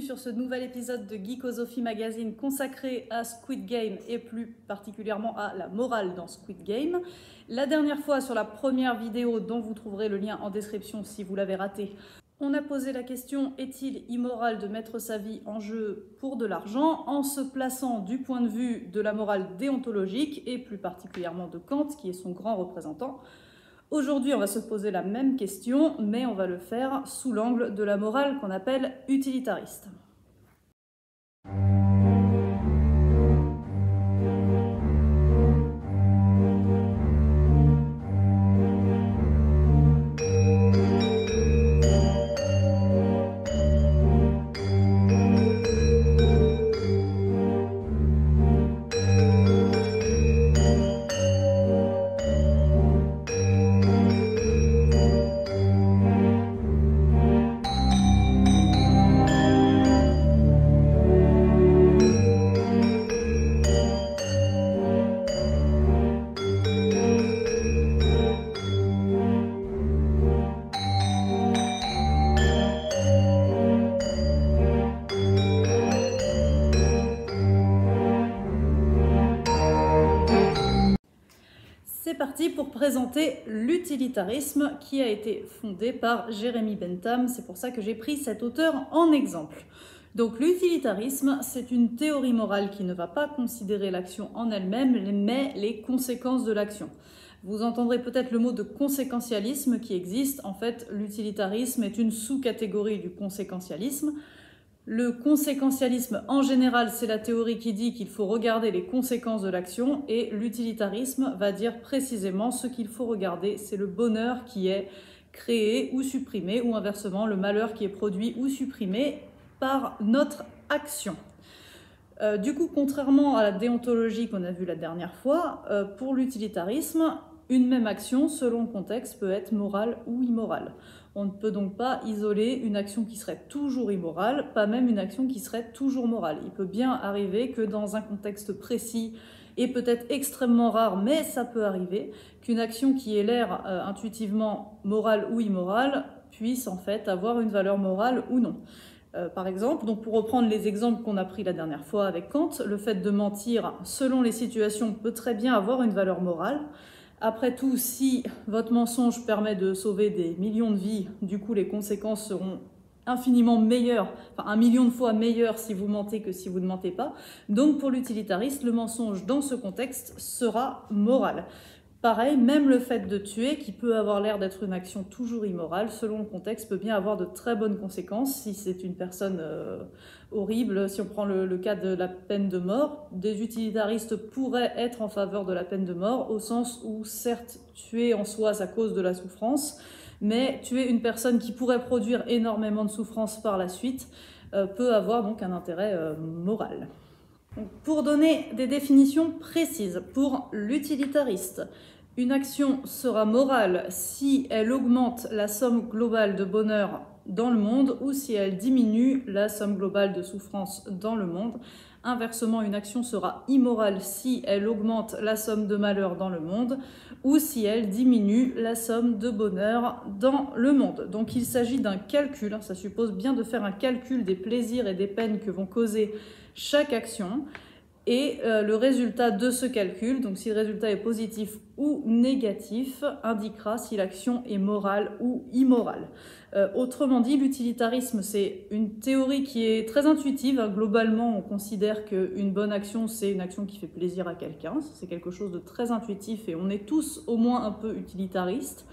sur ce nouvel épisode de Geekosophie Magazine consacré à Squid Game et plus particulièrement à la morale dans Squid Game. La dernière fois, sur la première vidéo dont vous trouverez le lien en description si vous l'avez raté, on a posé la question « Est-il immoral de mettre sa vie en jeu pour de l'argent ?» en se plaçant du point de vue de la morale déontologique et plus particulièrement de Kant qui est son grand représentant. Aujourd'hui, on va se poser la même question, mais on va le faire sous l'angle de la morale qu'on appelle utilitariste. C'est parti pour présenter l'utilitarisme qui a été fondé par Jeremy Bentham. C'est pour ça que j'ai pris cet auteur en exemple. Donc l'utilitarisme, c'est une théorie morale qui ne va pas considérer l'action en elle-même, mais les conséquences de l'action. Vous entendrez peut-être le mot de conséquentialisme qui existe. En fait, l'utilitarisme est une sous-catégorie du conséquentialisme. Le conséquentialisme, en général, c'est la théorie qui dit qu'il faut regarder les conséquences de l'action et l'utilitarisme va dire précisément ce qu'il faut regarder, c'est le bonheur qui est créé ou supprimé ou inversement le malheur qui est produit ou supprimé par notre action. Du coup, contrairement à la déontologie qu'on a vue la dernière fois, pour l'utilitarisme, une même action, selon le contexte, peut être morale ou immorale. On ne peut donc pas isoler une action qui serait toujours immorale, pas même une action qui serait toujours morale. Il peut bien arriver que dans un contexte précis, et peut-être extrêmement rare, mais ça peut arriver, qu'une action qui ait l'air intuitivement morale ou immorale puisse en fait avoir une valeur morale ou non. Par exemple, donc pour reprendre les exemples qu'on a pris la dernière fois avec Kant, le fait de mentir selon les situations peut très bien avoir une valeur morale. Après tout, si votre mensonge permet de sauver des millions de vies, du coup les conséquences seront infiniment meilleures, enfin 1 million de fois meilleures si vous mentez que si vous ne mentez pas. Donc pour l'utilitariste, le mensonge dans ce contexte sera moral. Pareil, même le fait de tuer, qui peut avoir l'air d'être une action toujours immorale, selon le contexte, peut bien avoir de très bonnes conséquences. Si c'est une personne horrible, si on prend le cas de la peine de mort, des utilitaristes pourraient être en faveur de la peine de mort, au sens où, certes, tuer en soi, ça cause de la souffrance, mais tuer une personne qui pourrait produire énormément de souffrance par la suite peut avoir donc un intérêt moral. Donc, pour donner des définitions précises, pour l'utilitariste, une action sera morale si elle augmente la somme globale de bonheur dans le monde ou si elle diminue la somme globale de souffrance dans le monde. Inversement, une action sera immorale si elle augmente la somme de malheur dans le monde ou si elle diminue la somme de bonheur dans le monde. Donc il s'agit d'un calcul, ça suppose bien de faire un calcul des plaisirs et des peines que vont causer chaque action. Et le résultat de ce calcul, donc si le résultat est positif ou négatif, indiquera si l'action est morale ou immorale. Autrement dit, l'utilitarisme, c'est une théorie qui est très intuitive. Globalement, on considère qu'une bonne action, c'est une action qui fait plaisir à quelqu'un. C'est quelque chose de très intuitif et on est tous au moins un peu utilitaristes.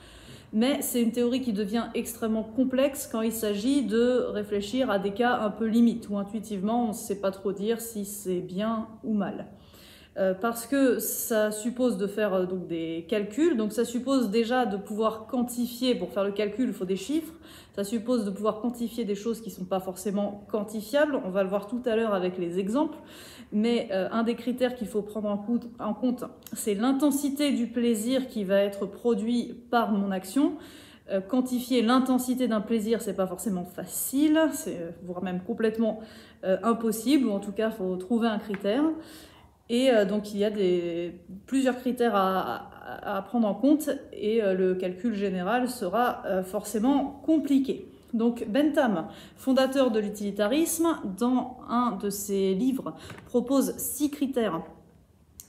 Mais c'est une théorie qui devient extrêmement complexe quand il s'agit de réfléchir à des cas un peu limites, où intuitivement on ne sait pas trop dire si c'est bien ou mal. Parce que ça suppose de faire donc des calculs, donc ça suppose déjà de pouvoir quantifier, pour faire le calcul il faut des chiffres, ça suppose de pouvoir quantifier des choses qui ne sont pas forcément quantifiables, on va le voir tout à l'heure avec les exemples, mais un des critères qu'il faut prendre en compte, c'est l'intensité du plaisir qui va être produit par mon action. Quantifier l'intensité d'un plaisir, c'est pas forcément facile, c'est voire même complètement impossible, ou en tout cas il faut trouver un critère. Et donc il y a plusieurs critères à prendre en compte et le calcul général sera forcément compliqué. Donc Bentham, fondateur de l'utilitarisme, dans un de ses livres, propose 6 critères.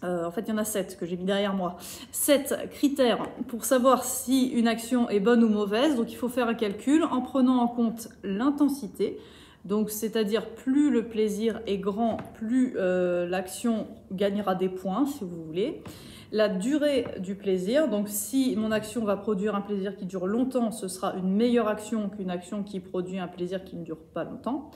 En fait, il y en a 7 que j'ai mis derrière moi. 7 critères pour savoir si une action est bonne ou mauvaise. Donc il faut faire un calcul en prenant en compte l'intensité. Donc c'est-à-dire plus le plaisir est grand, plus l'action gagnera des points, si vous voulez. La durée du plaisir, donc si mon action va produire un plaisir qui dure longtemps, ce sera une meilleure action qu'une action qui produit un plaisir qui ne dure pas longtemps.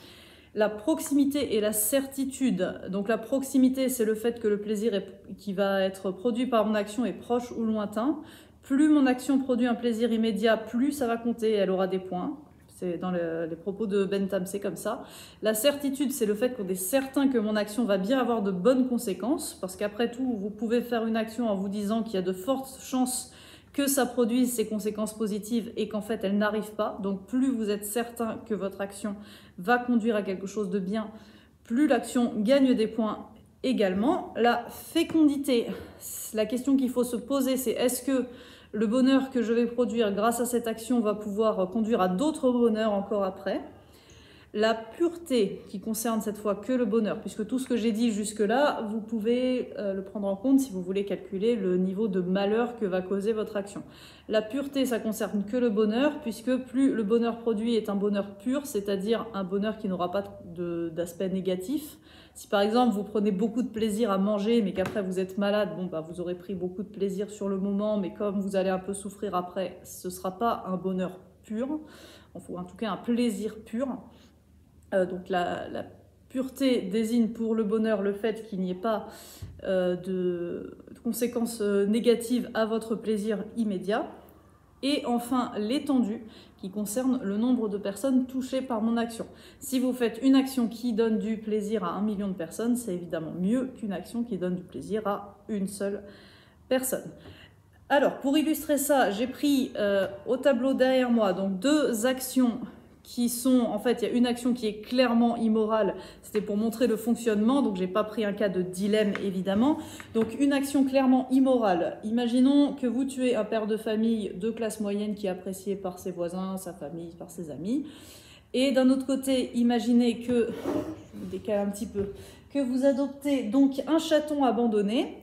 La proximité et la certitude. Donc la proximité, c'est le fait que le plaisir qui va être produit par mon action est proche ou lointain. Plus mon action produit un plaisir immédiat, plus ça va compter, elle aura des points. C'est dans les propos de Bentham, c'est comme ça. La certitude, c'est le fait qu'on est certain que mon action va bien avoir de bonnes conséquences, parce qu'après tout, vous pouvez faire une action en vous disant qu'il y a de fortes chances que ça produise ces conséquences positives et qu'en fait, elles n'arrivent pas. Donc plus vous êtes certain que votre action va conduire à quelque chose de bien, plus l'action gagne des points également. La fécondité, la question qu'il faut se poser, c'est est-ce que le bonheur que je vais produire grâce à cette action va pouvoir conduire à d'autres bonheurs encore après. La pureté, qui concerne cette fois que le bonheur, puisque tout ce que j'ai dit jusque-là, vous pouvez le prendre en compte si vous voulez calculer le niveau de malheur que va causer votre action. La pureté, ça concerne que le bonheur, puisque plus le bonheur produit est un bonheur pur, c'est-à-dire un bonheur qui n'aura pas d'aspect négatif. Si par exemple vous prenez beaucoup de plaisir à manger, mais qu'après vous êtes malade, bon, bah, vous aurez pris beaucoup de plaisir sur le moment, mais comme vous allez un peu souffrir après, ce ne sera pas un bonheur pur, en tout cas un plaisir pur. Donc la pureté désigne pour le bonheur le fait qu'il n'y ait pas de conséquences négatives à votre plaisir immédiat. Et enfin, l'étendue, qui concerne le nombre de personnes touchées par mon action. Si vous faites une action qui donne du plaisir à 1 million de personnes, c'est évidemment mieux qu'une action qui donne du plaisir à une seule personne. Alors, pour illustrer ça, j'ai pris au tableau derrière moi donc 2 actions qui sont, en fait, il y a une action qui est clairement immorale, c'était pour montrer le fonctionnement, donc j'ai pas pris un cas de dilemme évidemment. Donc une action clairement immorale, imaginons que vous tuez un père de famille de classe moyenne qui est apprécié par ses voisins, sa famille, par ses amis. Et d'un autre côté, imaginez que, je vous décale un petit peu, que vous adoptez donc un chaton abandonné.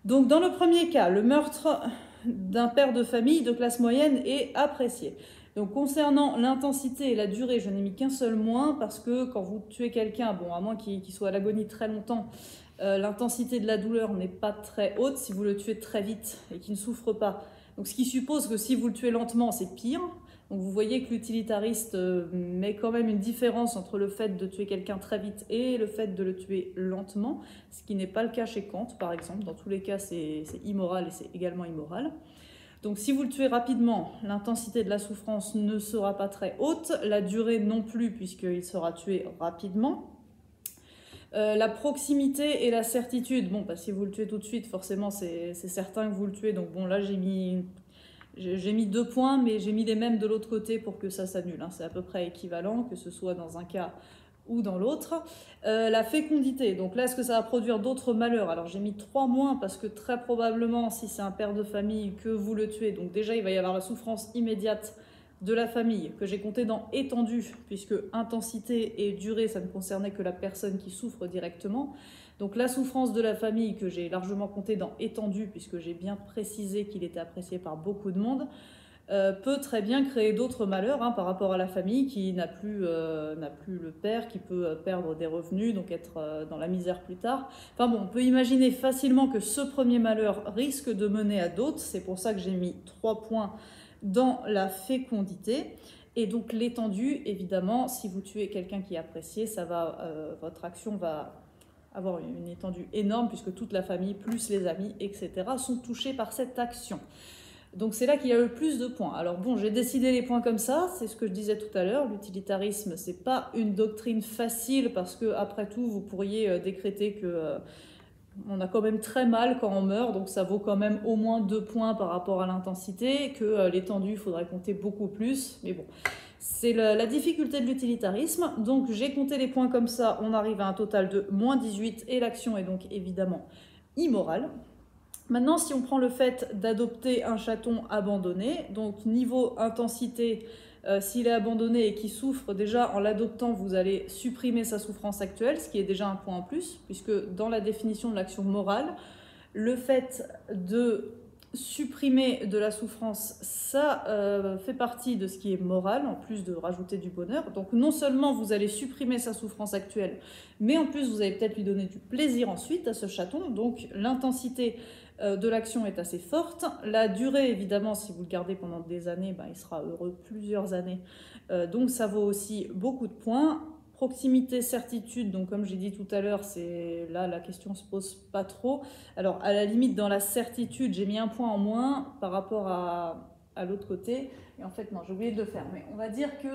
Donc dans le premier cas, le meurtre d'un père de famille de classe moyenne est apprécié. Donc concernant l'intensité et la durée, je n'ai mis qu'un seul moins parce que quand vous tuez quelqu'un, bon, à moins qu'il soit à l'agonie très longtemps, l'intensité de la douleur n'est pas très haute si vous le tuez très vite et qu'il ne souffre pas. Donc ce qui suppose que si vous le tuez lentement, c'est pire. Donc vous voyez que l'utilitariste met quand même une différence entre le fait de tuer quelqu'un très vite et le fait de le tuer lentement, ce qui n'est pas le cas chez Kant par exemple. Dans tous les cas, c'est immoral et c'est également immoral. Donc si vous le tuez rapidement, l'intensité de la souffrance ne sera pas très haute, la durée non plus puisqu'il sera tué rapidement. La proximité et la certitude, bon, bah, si vous le tuez tout de suite, forcément c'est certain que vous le tuez, donc bon là j'ai mis 2 points, mais j'ai mis les mêmes de l'autre côté pour que ça s'annule, hein. C'est à peu près équivalent, que ce soit dans un cas ou dans l'autre. La fécondité, donc là, est-ce que ça va produire d'autres malheurs? Alors j'ai mis 3 moins parce que très probablement, si c'est un père de famille que vous le tuez, donc déjà il va y avoir la souffrance immédiate de la famille, que j'ai compté dans étendue, puisque intensité et durée, ça ne concernait que la personne qui souffre directement. Donc la souffrance de la famille, que j'ai largement compté dans étendue, puisque j'ai bien précisé qu'il était apprécié par beaucoup de monde, peut très bien créer d'autres malheurs, hein, par rapport à la famille qui n'a plus le père, qui peut perdre des revenus, donc être dans la misère plus tard. Enfin bon, on peut imaginer facilement que ce premier malheur risque de mener à d'autres. C'est pour ça que j'ai mis 3 points dans la fécondité. Et donc l'étendue, évidemment, si vous tuez quelqu'un qui est apprécié, votre action va avoir une étendue énorme puisque toute la famille, plus les amis, etc. sont touchés par cette action. Donc c'est là qu'il y a le plus de points. Alors bon, j'ai décidé les points comme ça, c'est ce que je disais tout à l'heure. L'utilitarisme, c'est pas une doctrine facile parce que après tout, vous pourriez décréter que on a quand même très mal quand on meurt, donc ça vaut quand même au moins 2 points par rapport à l'intensité, que l'étendue, il faudrait compter beaucoup plus. Mais bon, c'est la difficulté de l'utilitarisme. Donc j'ai compté les points comme ça, on arrive à un total de -18 et l'action est donc évidemment immorale. Maintenant, si on prend le fait d'adopter un chaton abandonné, donc niveau intensité, s'il est abandonné et qu'il souffre, déjà en l'adoptant, vous allez supprimer sa souffrance actuelle, ce qui est déjà un point en plus, puisque dans la définition de l'action morale, le fait de supprimer de la souffrance, ça fait partie de ce qui est moral, en plus de rajouter du bonheur. Donc non seulement vous allez supprimer sa souffrance actuelle, mais en plus vous allez peut-être lui donner du plaisir ensuite à ce chaton. Donc l'intensité de l'action est assez forte. La durée, évidemment, si vous le gardez pendant des années, il sera heureux plusieurs années. Donc ça vaut aussi beaucoup de points. Proximité, certitude, donc comme j'ai dit tout à l'heure, c'est là la question se pose pas trop. Alors à la limite dans la certitude, j'ai mis un point en moins par rapport à l'autre côté. Et en fait non, j'ai oublié de le faire. Mais on va dire que,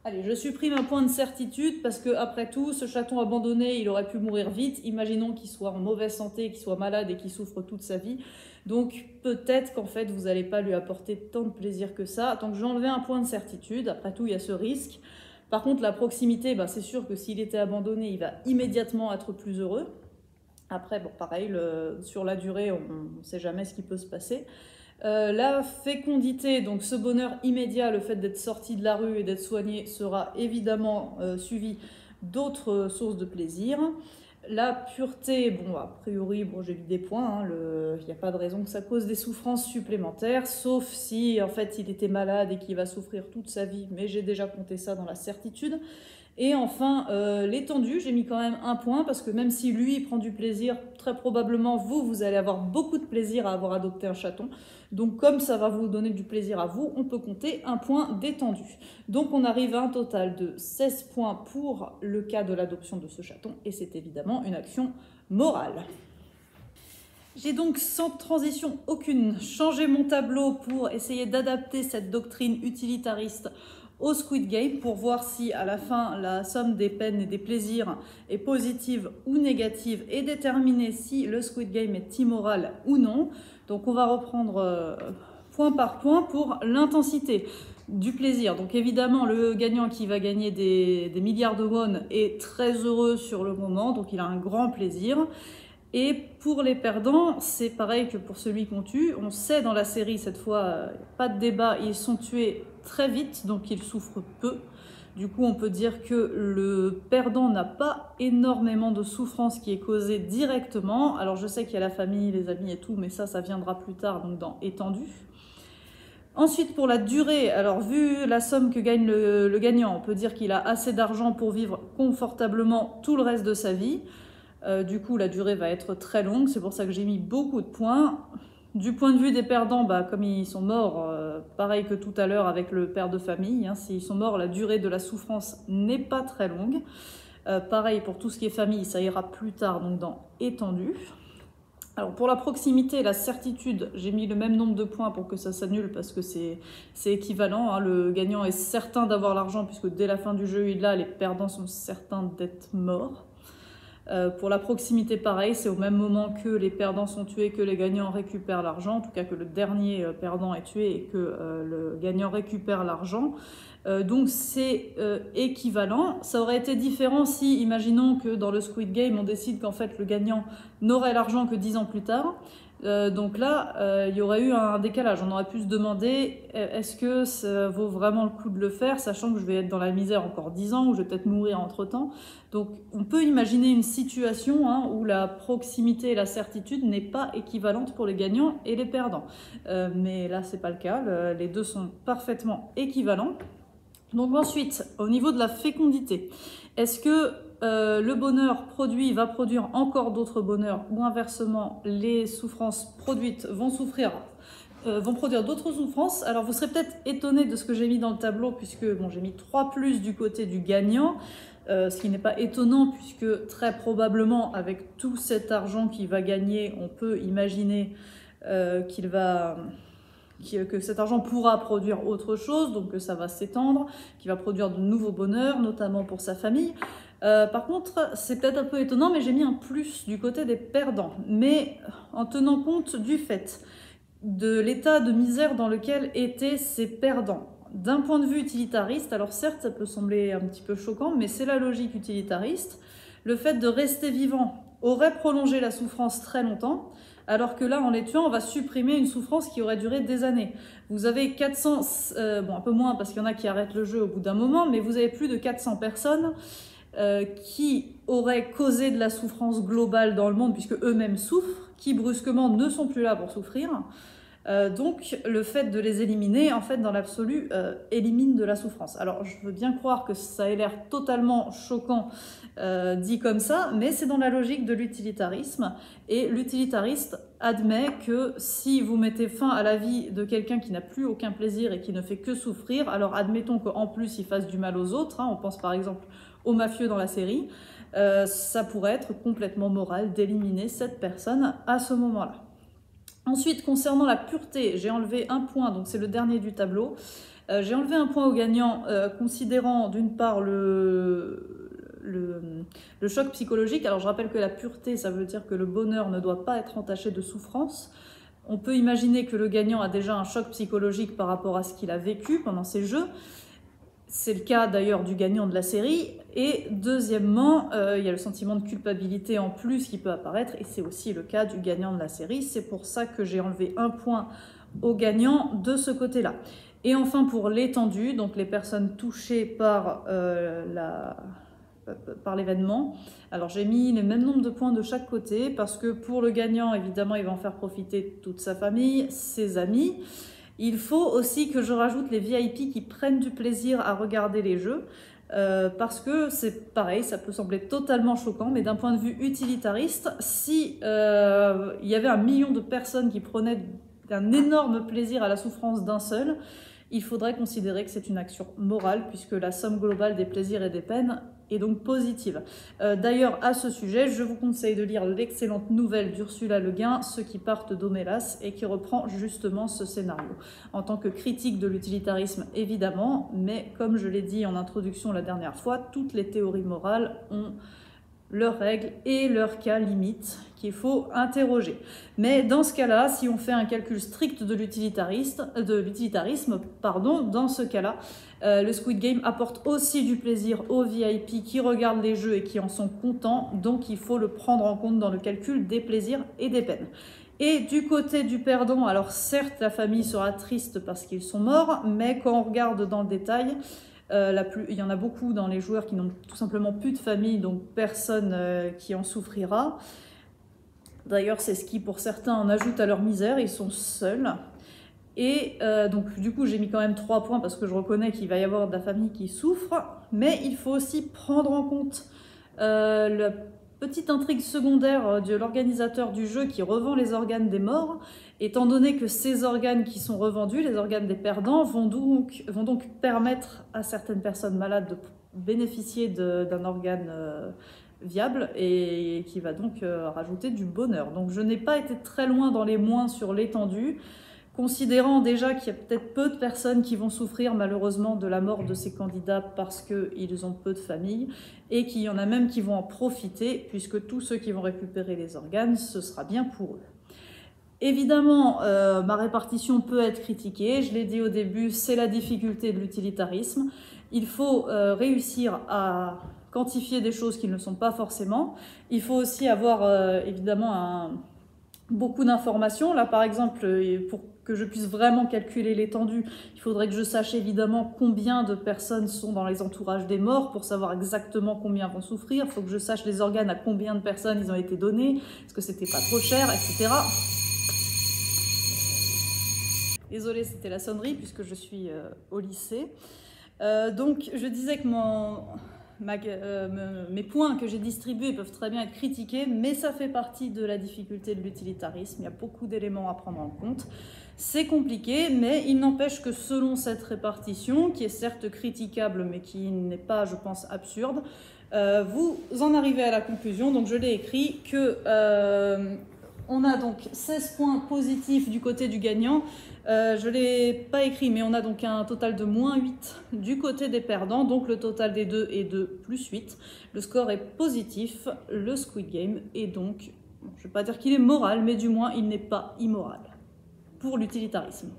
allez, je supprime un point de certitude parce que après tout, ce chaton abandonné, il aurait pu mourir vite. Imaginons qu'il soit en mauvaise santé, qu'il soit malade et qu'il souffre toute sa vie. Donc peut-être qu'en fait vous n'allez pas lui apporter tant de plaisir que ça. Donc j'ai enlevé un point de certitude. Après tout, il y a ce risque. Par contre, la proximité, c'est sûr que s'il était abandonné, il va immédiatement être plus heureux. Après, bon, pareil, sur la durée, on ne sait jamais ce qui peut se passer. La fécondité, donc ce bonheur immédiat, le fait d'être sorti de la rue et d'être soigné, sera évidemment suivi d'autres sources de plaisir. La pureté, bon, a priori, j'ai mis des points, il n'y a pas de raison que ça cause des souffrances supplémentaires, sauf si, en fait, il était malade et qu'il va souffrir toute sa vie, mais j'ai déjà compté ça dans la certitude. Et enfin, l'étendue, j'ai mis quand même un point, parce que même si lui, il prend du plaisir, très probablement, vous allez avoir beaucoup de plaisir à avoir adopté un chaton. Donc, comme ça va vous donner du plaisir à vous, on peut compter un point d'étendue. Donc, on arrive à un total de 16 points pour le cas de l'adoption de ce chaton, et c'est évidemment une action morale. J'ai donc, sans transition aucune, changé mon tableau pour essayer d'adapter cette doctrine utilitariste au Squid Game pour voir si à la fin la somme des peines et des plaisirs est positive ou négative et déterminer si le Squid Game est immoral ou non. Donc on va reprendre point par point pour l'intensité du plaisir. Donc évidemment le gagnant qui va gagner des milliards de won est très heureux sur le moment, donc il a un grand plaisir. Et pour les perdants, c'est pareil que pour celui qu'on tue. On sait dans la série, cette fois, pas de débat, ils sont tués très vite, donc ils souffrent peu. Du coup, on peut dire que le perdant n'a pas énormément de souffrance qui est causée directement. Alors, je sais qu'il y a la famille, les amis et tout, mais ça viendra plus tard, donc dans étendu. Ensuite, pour la durée, alors vu la somme que gagne le gagnant, on peut dire qu'il a assez d'argent pour vivre confortablement tout le reste de sa vie. Du coup, la durée va être très longue, c'est pour ça que j'ai mis beaucoup de points. Du point de vue des perdants, comme ils sont morts, pareil que tout à l'heure avec le père de famille, s'ils sont morts, la durée de la souffrance n'est pas très longue. Pareil pour tout ce qui est famille, ça ira plus tard, donc dans étendu. Alors pour la proximité et la certitude, j'ai mis le même nombre de points pour que ça s'annule parce que c'est équivalent. Le gagnant est certain d'avoir l'argent puisque dès la fin du jeu, les perdants sont certains d'être morts. Pour la proximité, pareil, c'est au même moment que les perdants sont tués que les gagnants récupèrent l'argent, en tout cas que le dernier perdant est tué et que le gagnant récupère l'argent. Donc c'est équivalent. Ça aurait été différent si, imaginons que dans le Squid Game, on décide qu'en fait le gagnant n'aurait l'argent que 10 ans plus tard. Donc là, il y aurait eu un décalage. On aurait pu se demander, est-ce que ça vaut vraiment le coup de le faire, sachant que je vais être dans la misère encore 10 ans, ou je vais peut-être mourir entre-temps. Donc on peut imaginer une situation où la proximité et la certitude n'est pas équivalente pour les gagnants et les perdants. Mais là, c'est pas le cas. Les deux sont parfaitement équivalents. Donc ensuite, au niveau de la fécondité, est-ce que le bonheur produit va produire encore d'autres bonheurs ou inversement, les souffrances produites vont produire d'autres souffrances? Alors vous serez peut-être étonné de ce que j'ai mis dans le tableau puisque j'ai mis 3+ du côté du gagnant, ce qui n'est pas étonnant puisque très probablement avec tout cet argent qu'il va gagner, on peut imaginer que cet argent pourra produire autre chose, donc que ça va s'étendre, qu'il va produire de nouveaux bonheurs, notamment pour sa famille. Par contre, c'est peut-être un peu étonnant, mais j'ai mis un plus du côté des perdants. Mais en tenant compte du fait de l'état de misère dans lequel étaient ces perdants. D'un point de vue utilitariste, alors certes, ça peut sembler un petit peu choquant, mais c'est la logique utilitariste. Le fait de rester vivant aurait prolongé la souffrance très longtemps. alors que là, en les tuant, on va supprimer une souffrance qui aurait duré des années. Vous avez 400, bon un peu moins parce qu'il y en a qui arrêtent le jeu au bout d'un moment, mais vous avez plus de 400 personnes qui auraient causé de la souffrance globale dans le monde, puisque eux-mêmes souffrent, qui brusquement ne sont plus là pour souffrir. Donc le fait de les éliminer, en fait, dans l'absolu, élimine de la souffrance. Alors je veux bien croire que ça ait l'air totalement choquant dit comme ça, mais c'est dans la logique de l'utilitarisme, et l'utilitariste admet que si vous mettez fin à la vie de quelqu'un qui n'a plus aucun plaisir et qui ne fait que souffrir, alors admettons qu'en plus il fasse du mal aux autres, hein, on pense par exemple aux mafieux dans la série, ça pourrait être complètement moral d'éliminer cette personne à ce moment-là. Ensuite, concernant la pureté, j'ai enlevé un point, donc c'est le dernier du tableau. J'ai enlevé un point au gagnant, considérant d'une part le choc psychologique. Alors je rappelle que la pureté, ça veut dire que le bonheur ne doit pas être entaché de souffrance. On peut imaginer que le gagnant a déjà un choc psychologique par rapport à ce qu'il a vécu pendant ces jeux. C'est le cas d'ailleurs du gagnant de la série. Et deuxièmement, il y a le sentiment de culpabilité en plus qui peut apparaître, et c'est aussi le cas du gagnant de la série. C'est pour ça que j'ai enlevé un point au gagnant de ce côté-là. Et enfin pour l'étendue, donc les personnes touchées par l'événement. Alors j'ai mis les mêmes nombres de points de chaque côté, parce que pour le gagnant, évidemment, il va en faire profiter toute sa famille, ses amis. Il faut aussi que je rajoute les VIP qui prennent du plaisir à regarder les jeux, parce que c'est pareil, ça peut sembler totalement choquant, mais d'un point de vue utilitariste, si il y avait 1 million de personnes qui prenaient un énorme plaisir à la souffrance d'un seul, il faudrait considérer que c'est une action morale, puisque la somme globale des plaisirs et des peines est donc positive. D'ailleurs, à ce sujet, je vous conseille de lire l'excellente nouvelle d'Ursula Le Guin, Ceux qui partent d'Homélas, et qui reprend justement ce scénario. En tant que critique de l'utilitarisme, évidemment, mais comme je l'ai dit en introduction la dernière fois, toutes les théories morales ont leurs règles et leurs cas limites qu'il faut interroger. Mais dans ce cas-là, si on fait un calcul strict de l'utilitarisme, dans ce cas-là, le Squid Game apporte aussi du plaisir aux VIP qui regardent les jeux et qui en sont contents, donc il faut le prendre en compte dans le calcul des plaisirs et des peines. Et du côté du perdant, alors certes la famille sera triste parce qu'ils sont morts, mais quand on regarde dans le détail, il y en a beaucoup dans les joueurs qui n'ont tout simplement plus de famille, donc personne qui en souffrira. D'ailleurs, c'est ce qui, pour certains, en ajoute à leur misère, ils sont seuls. Et donc, du coup, j'ai mis quand même 3 points parce que je reconnais qu'il va y avoir de la famille qui souffre, mais il faut aussi prendre en compte la petite intrigue secondaire de l'organisateur du jeu qui revend les organes des morts, étant donné que ces organes qui sont revendus, les organes des perdants, vont donc permettre à certaines personnes malades de bénéficier d'un organe viable et qui va donc rajouter du bonheur. Donc je n'ai pas été très loin dans les moins sur l'étendue, considérant déjà qu'il y a peut-être peu de personnes qui vont souffrir malheureusement de la mort de ces candidats parce qu'ils ont peu de famille, et qu'il y en a même qui vont en profiter, puisque tous ceux qui vont récupérer les organes, ce sera bien pour eux. Évidemment, ma répartition peut être critiquée, je l'ai dit au début, c'est la difficulté de l'utilitarisme. Il faut réussir à quantifier des choses qui ne le sont pas forcément. Il faut aussi avoir évidemment beaucoup d'informations. Là, par exemple, pour que je puisse vraiment calculer l'étendue, il faudrait que je sache évidemment combien de personnes sont dans les entourages des morts pour savoir exactement combien vont souffrir. Il faut que je sache les organes à combien de personnes ils ont été donnés, est-ce que c'était pas trop cher, etc. Désolée, c'était la sonnerie puisque je suis au lycée. Donc, je disais que mes points que j'ai distribués peuvent très bien être critiqués, mais ça fait partie de la difficulté de l'utilitarisme. Il y a beaucoup d'éléments à prendre en compte. C'est compliqué, mais il n'empêche que selon cette répartition, qui est certes critiquable, mais qui n'est pas, je pense, absurde, vous en arrivez à la conclusion, donc je l'ai écrit, que on a donc 16 points positifs du côté du gagnant. Je ne l'ai pas écrit, mais on a donc un total de -8 du côté des perdants. Donc le total des deux est de +8. Le score est positif. Le Squid Game est donc, je ne vais pas dire qu'il est moral, mais du moins il n'est pas immoral pour l'utilitarisme.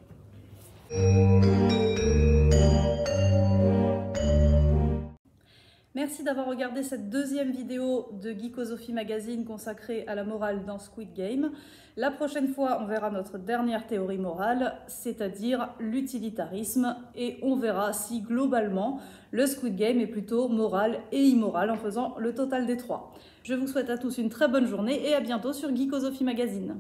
Merci. Merci d'avoir regardé cette deuxième vidéo de Geekosophie Magazine consacrée à la morale dans Squid Game. La prochaine fois, on verra notre dernière théorie morale, c'est-à-dire l'utilitarisme, et on verra si globalement le Squid Game est plutôt moral et immoral en faisant le total des trois. Je vous souhaite à tous une très bonne journée et à bientôt sur Geekosophie Magazine.